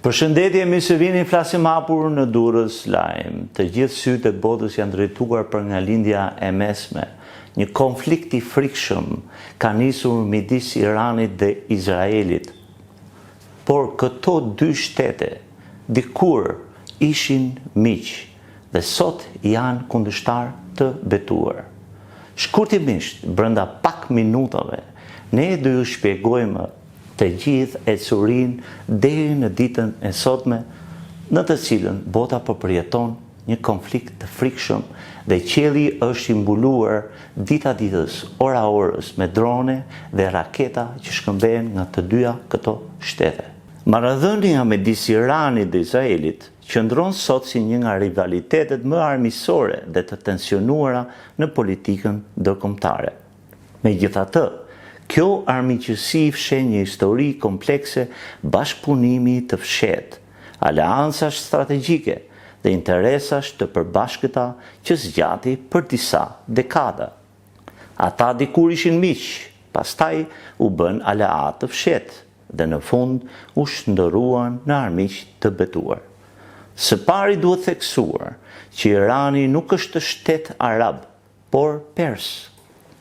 Përshëndetje, mirë se vini, flasim hapur në Durrës Lajm. Të gjithë sytë e botës janë drejtuar për nga lindja e mesme. Një konflikt i frikshëm ka nisur midis Iranit dhe Izraelit. Por këto dy shtete dikur ishin miq dhe sot janë kundërshtar të betuar. Shkurtimisht, brenda pak minutave, ne do ju shpjegojmë të gjithë ecurinë deri në ditën e sotme, në të cilën bota po përjeton një konflikt të frikshëm dhe qielli është i mbuluar dita ditës, ora orës me drone dhe raketa që shkëmbehen nga të dyja këto shtete. Marrëdhënia midis Iranit dhe Izraelit qëndron sot si një nga rivalitetet më armiqësore dhe të tensionuara në politikën ndërkombëtare. Megjithatë, kjo armiqësi fshen një histori komplekse bashkëpunimi të fshehtë, aleancash strategjike dhe interesash të përbashkëta që zgjati për disa dekada. Ata dikur ishin miq, pastaj u bën aleat të fshehtë dhe në fund u shndërruan në armiq të betuar. Së pari duhet theksuar që Irani nuk është shtet arab, por pers.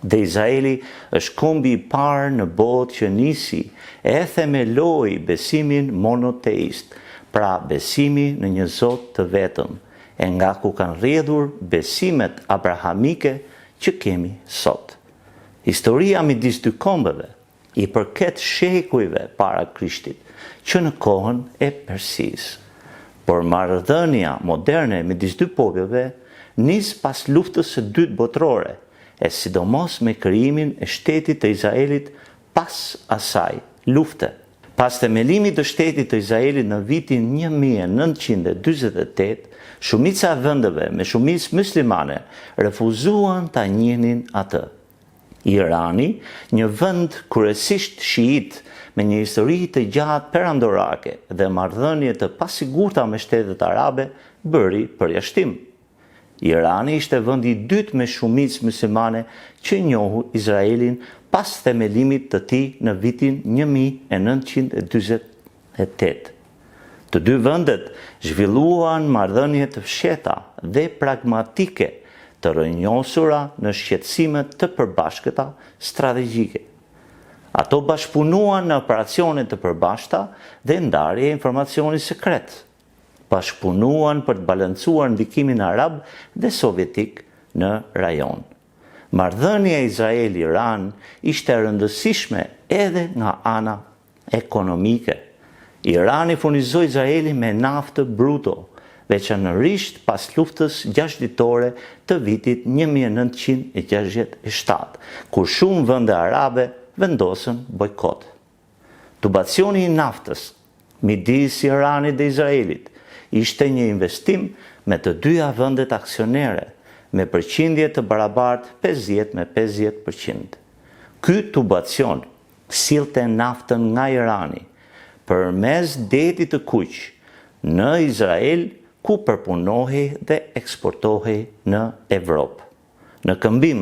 Dhe Izraeli është kombi i parë në botë që nisi e themeloi besimin monoteist, pra besimi në një Zot të vetëm, e nga ku kanë rrjedhur besimet abrahamike që kemi sot. Historia midis dy kombeve i përket shekujve para Krishtit, që në kohën e Persisë. Por marrëdhënia moderne midis dy popujve nis pas luftës së dytë botërore, e sidomos me krijimin e shtetit të Izraelit pas asaj lufte. Pas themelimit të shtetit të Izraelit në vitin 1948, shumica e vendeve me shumicë muslimane refuzuan ta njihnin atë. Irani, një vend kryesisht shiit me një histori të gjatë perandorake dhe marrëdhënie të pasigurta me shtetet arabe, bëri përjashtim. Irani ishte vendi i dytë me shumicë muslimane që njohu Izraelin pas themelimit të tij në vitin 1948. Të dy vendet zhvilluan marrëdhënie të fshehta dhe pragmatike të rrënjosura në shqetësime të përbashkëta strategjike. Ato bashkëpunuan në operacione të përbashkëta dhe ndarje informacioni sekret. Bashkëpunuan për të balancuar ndikimin arab dhe sovjetik në rajon. Marrëdhënia Izrael-Iran ishte e rëndësishme edhe nga ana ekonomike. Irani furnizoi Izraelin me naftë bruto, veçanërisht pas luftës 6 ditore të vitit 1967, kur shumë vende arabe vendosën bojkot. Tubacioni i naftës midis Iranit dhe Izraelit ishte një investim me të dyja vendet aksionere, me përqindje të barabartë 50-50%. Ky tubacion sillte naftën nga Irani përmes detit të Kuq në Izrael, ku përpunohej dhe eksportohej në Evropë. Në këmbim,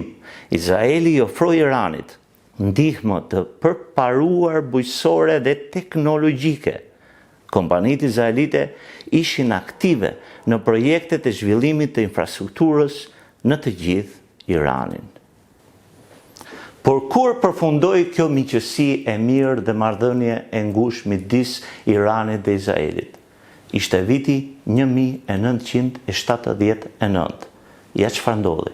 Izraeli i ofroi Iranit ndihmë të përparuar bujqësore dhe teknologjike. Kompanitë izraelite ishin aktive në projektet e zhvillimit të infrastrukturës në të gjithë Iranin. Por kur përfundoi kjo miqësi e mirë dhe marrëdhënie e ngushtë midis Iranit dhe Izraelit? Ishte viti 1979. Ja çfarë ndodhi?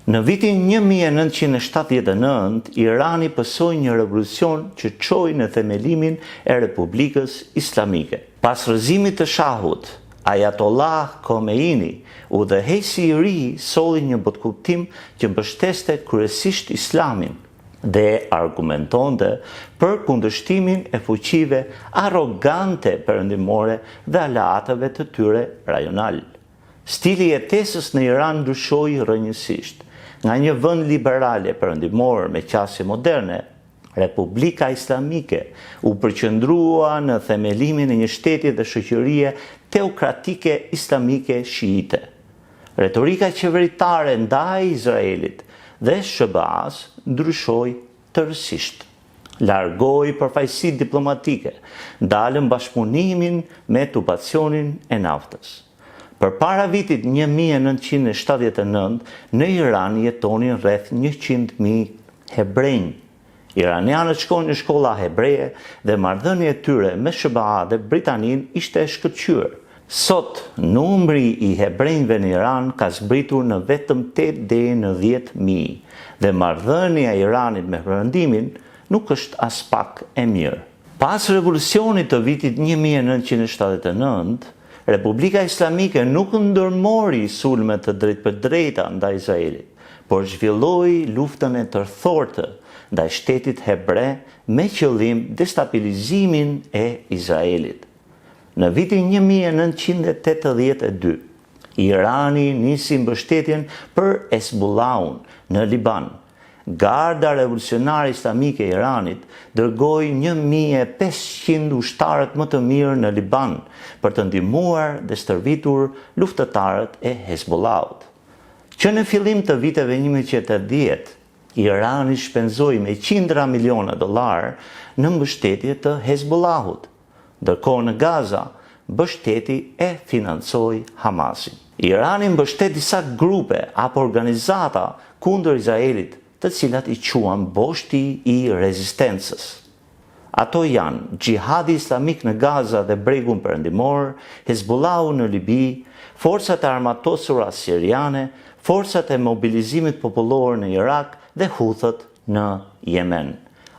Në vitin 1979, Irani pësoi një revolucion që çoi në themelimin e Republikës Islamike. Pas rrëzimit të shahut, Ayatollah Khomeini, udhëheqësi i ri, solli një botkuptim që mbështeste kryesisht Islamin dhe argumentonte për kundërshtimin e fuqive arrogante perëndimore dhe aleatëve të tyre rajonal. Stili i jetesës në Iran ndryshoi rrënjësisht. Nga një vend liberale perëndimor me qasje moderne, Republika Islamike u përqendrua në themelimin e një shteti dhe shoqërie teokratike islamike shiite. Retorika qeveritare ndaj Izraelit dhe SBA-s ndryshoi tërësisht. largoi përfaqësitë diplomatike, ndalën bashkëpunimin me tubacionin e naftës. Përpara vitit 1979, në Iran jetonin rreth 100.000 hebrejnë. Iranianët shkojnë në shkolla hebreje dhe marrëdhënia e tyre me SBA dhe Britaninë ishte e shkëlqyer. Sot, numri i hebrejve në Iran ka zbritur në vetëm 8 deri në 10.000 dhe marrëdhënia e Iranit me Perëndimin nuk është as pak e mirë. Pas revolucionit të vitit 1979, Republika Islamike nuk ndërmori sulme të drejtpërdrejta ndaj Izraelit, por zhvilloi luftën e tërthortë ndaj shtetit hebre me qëllim destabilizimin e Izraelit. Në vitin 1982, Irani nisi mbështetjen për Hezbollahun në Liban. Garda revolucionare islamike e Iranit dërgoi 1.500 ushtarët më të mirë në Liban për të ndihmuar dhe stërvitur luftëtarët e Hezbollahut. Që në fillim të viteve 1980, Irani shpenzoi me $100 miliona në mbështetje të Hezbollahut. Ndërkohë në Gaza, mbështeti e financoi Hamasin. Irani mbështet disa grupe apo organizata kundër Izraelit, të cilat i quan boshti i rezistencës. Ato janë Gjihadi Islamik në Gaza dhe Bregun Perëndimor, Hezbollahu në Libi, forcat e armatosura siriane, forcat e mobilizimit popullor në Irak dhe Huthët në Yemen.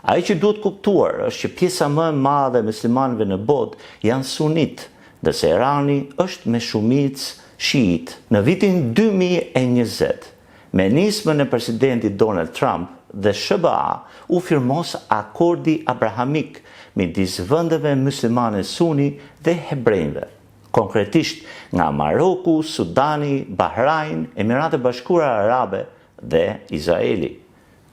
Ai që duhet kuptuar është që pjesa më e madhe e muslimanëve në botë janë sunit, ndërsa Irani është me shumicë shiit. Në vitin 2020, me nismën e presidentit Donald Trump dhe SBA u firmos akordi abrahamik midis vendeve muslimane suni dhe hebrejve. Konkretisht nga Maroku, Sudani, Bahrain, Emiratet Bashkuara Arabe dhe Izraeli.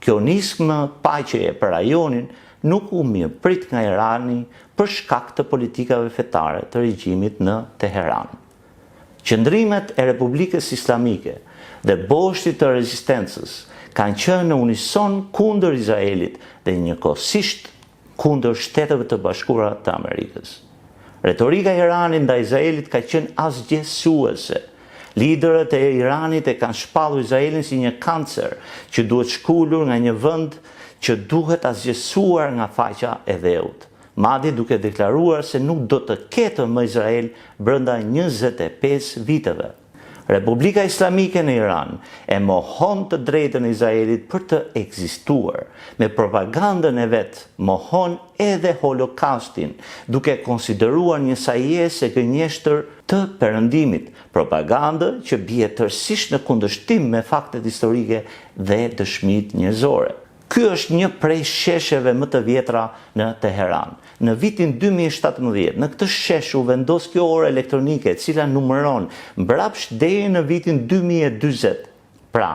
Kjo nismë paqeje për rajonin nuk u mirëprit nga Irani për shkak të politikave fetare të regjimit në Teheran. Qëndrimet e Republikës Islamike dhe boshti të rezistencës kanë qenë në unison kundër Izraelit dhe njëkohësisht kundër Shteteve të Bashkuara të Amerikës. Retorika e Iranit ndaj Izraelit ka qenë asgjësuese. Liderët e Iranit e kanë shpallur Izraelin si një kancer që duhet shkulur nga një vend që duhet asgjësuar nga faqja e dheut, madje duke deklaruar se nuk do të ketë më Izrael brenda 25 viteve. Republika Islamike në Iran e mohon të drejtën e Izraelit për të ekzistuar. Me propagandën e vet mohon edhe Holokaustin, duke konsideruar një sajesë e gënjeshtër të Perëndimit, propagandë që bie tërësisht në kundërshtim me faktet historike dhe dëshmitë njerëzore. Ky është një prej shesheve më të vjetra në Teheran. Në vitin 2017, në këtë shesh u vendos kjo orë elektronike, e cila numëron mbrapsht deri në vitin 2040. Pra,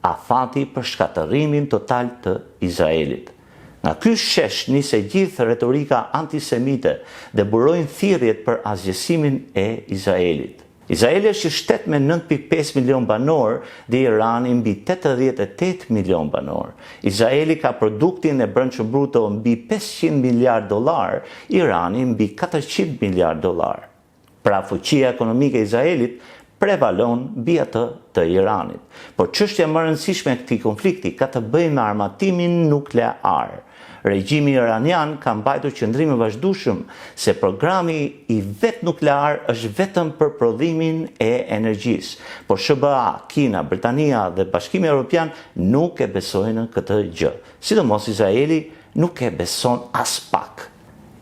afati për shkatërimin total të Izraelit. Nga ky shesh nisi gjithë retorika antisemite dhe burojnë thirrjet për asgjësimin e Izraelit. Izraeli është shtet me 9.5 milion banor dhe Irani mbi 88 milion banor. Izraeli ka produktin e brendshëm bruto mbi $500 miliard, Irani mbi $400 miliard. Pra fuqia ekonomike e Izraelit prevalon mbi atë të Iranit. Por çështja më e rëndësishme e këtij konflikti ka të bëjë me armatimin nuklear. Regjimi iranian ka mbajtur qëndrim i vazhdueshëm se programi i vet nuklear është vetëm për prodhimin e energjisë, por SBA, Kina, Britania dhe Bashkimi Evropian nuk e besojnë këtë gjë. Sidomos Izraeli nuk e beson as pak.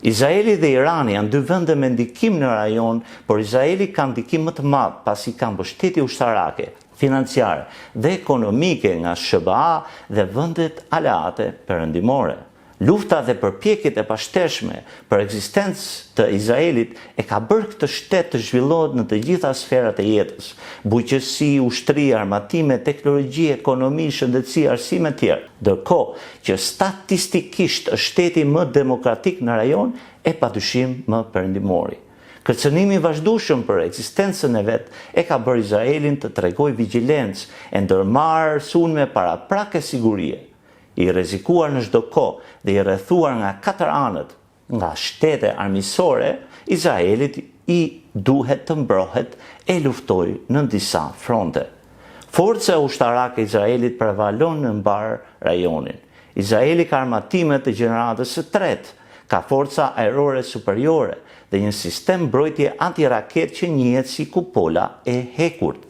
Izraeli dhe Irani janë dy vende me ndikim në rajon, por Izraeli ka ndikim më të madh pasi ka mbështetje ushtarake, financiare dhe ekonomike nga SBA dhe vendet aleate perëndimore. Lufta dhe përpjekjet e pashtershme për ekzistencë të Izraelit e ka bërë këtë shtet të zhvillohet në të gjitha sferat e jetës: bujqësi, ushtri, armatime, teknologji, ekonomi, shëndetësi, arsime e tjerë. Ndërkohë që statistikisht është shteti më demokratik në rajon e padyshim më perëndimori. Kërcënimi i vazhdueshëm për ekzistencën e vet e ka bërë Izraelin të tregojë vigjilencë e ndërmarrë sulme paraprake sigurie. i rrezikuar në çdo kohë dhe i rrethuar nga 4 anët nga shtete armiqësore, Izraelit i duhet të mbrohet e luftojë në disa fronte. Forca ushtarake e Izraelit prevalon në mbar rajonin. Izraeli ka armatime të gjeneratës së tretë, ka forca aerore superiore dhe një sistem mbrojtje antiraket që njihet si kupola e hekurt.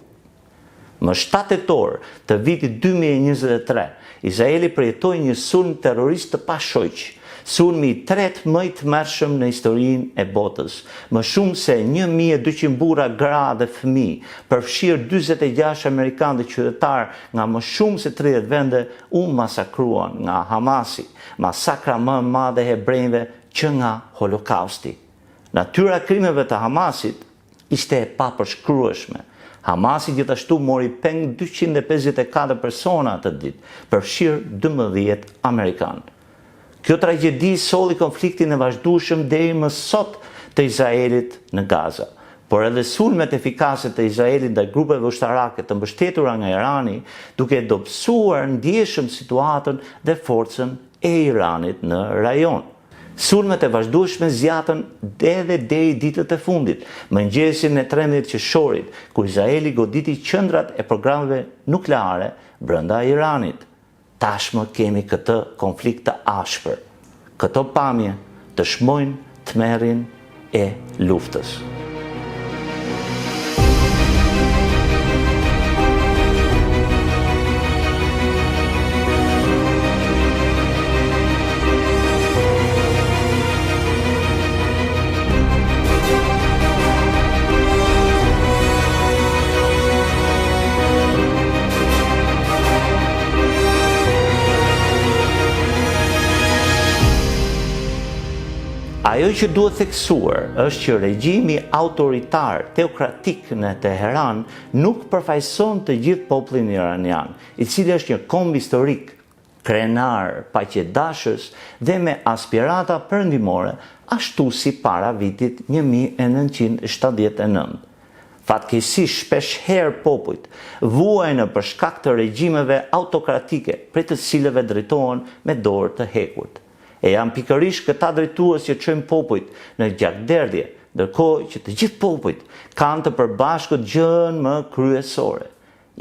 Më 7 tetor të vitit 2023, Izraeli përjetoi një sulm terrorist të pashojq, sulmi i tretë më i tmerrshëm në historinë e botës. Më shumë se 1200 burra, gra dhe fëmijë, përfshirë 46 amerikanë dhe qytetarë nga më shumë se 30 vende, u masakruan nga Hamasi, masakra më e madhe e hebrejve që nga Holokausti. Natyra e krimeve të Hamasit ishte e papërshkrueshme. Hamasi gjithashtu mori peng 254 persona atë ditë, përfshirë 12 amerikanë. Kjo tragjedi solli konfliktin e vazhdueshëm deri më sot të Izraelit në Gaza. Por edhe sulmet efikase të Izraelit ndaj grupeve ushtarake të mbështetura nga Irani, duke dobësuar ndjeshëm situatën dhe forcën e Iranit në rajon. Sulmet e vazhdueshme zjatën edhe deri ditët e fundit, mëngjesin e 13 qershorit, ku Izraeli goditi qendrat e programeve nukleare brenda Iranit. Tashmë kemi këtë konflikt të ashpër. Këto pamje dëshmojnë tmerrin e luftës. Ajo që duhet theksuar është që regjimi autoritar teokratik në Teheran nuk përfaqëson të gjithë popullin iranian, i cili është një komb historik, krenar, paqedashës dhe me aspirata perëndimore, ashtu si para vitit 1979. Fatkeqësisht shpesh herë popujt vuajnë për shkak të regjimeve autokratike, prej të cilëve drejtohen me dorë të hekurt. E janë pikërisht këta drejtues që çojnë popujt në gjakderdhje, ndërkohë që të gjithë popujt kanë të përbashkët gjën më kryesore.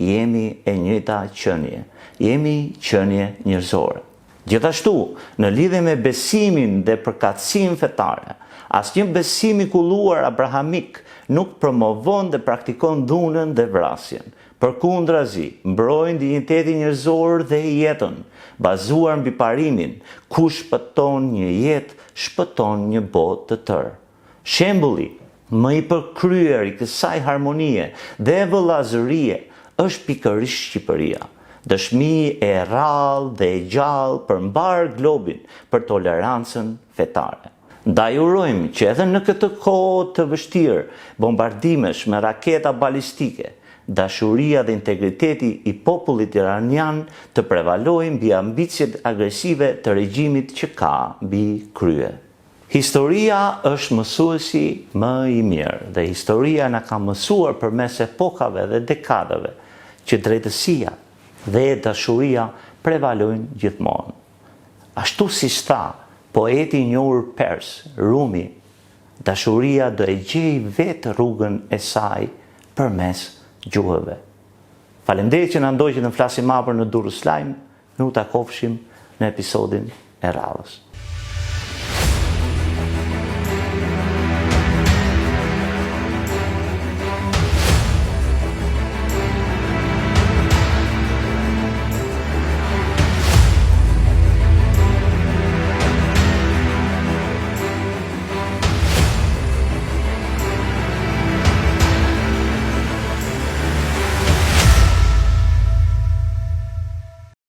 Jemi e njëjta qenie, jemi qenie njerëzore. Gjithashtu, në lidhje me besimin dhe përkatësinë fetare, asnjë besim i kulluar abrahamik nuk promovon dhe praktikon dhunën dhe vrasjen. Përkundrazi, mbrojnë dinjitetin njerëzor dhe jetën, bazuar mbi parimin, kush shpëton një jetë, shpëton një botë të tërë. Shembulli më i përkryer i kësaj harmonie dhe vëllazërie është pikërisht Shqipëria. Dëshmi e rrallë dhe e gjallë për mbar globin për tolerancën fetare. Ndaj urojmë që edhe në këtë kohë të vështirë, bombardimesh me raketa balistike, dashuria dhe integriteti i popullit iranian të prevalojnë mbi ambicjet agresive të regjimit që ka mbi krye. Historia është mësuesi më i mirë dhe historia na ka mësuar përmes epokave dhe dekadave që drejtësia dhe dashuria prevalojnë gjithmonë. Ashtu si tha poeti i njohur pers, Rumi, dashuria do e gjejë vetë rrugën e saj përmes gjuhëve. Faleminderit që na ndoqët në flasim hapur në Durrës Lajm, ne u takofshim në episodin e radhës.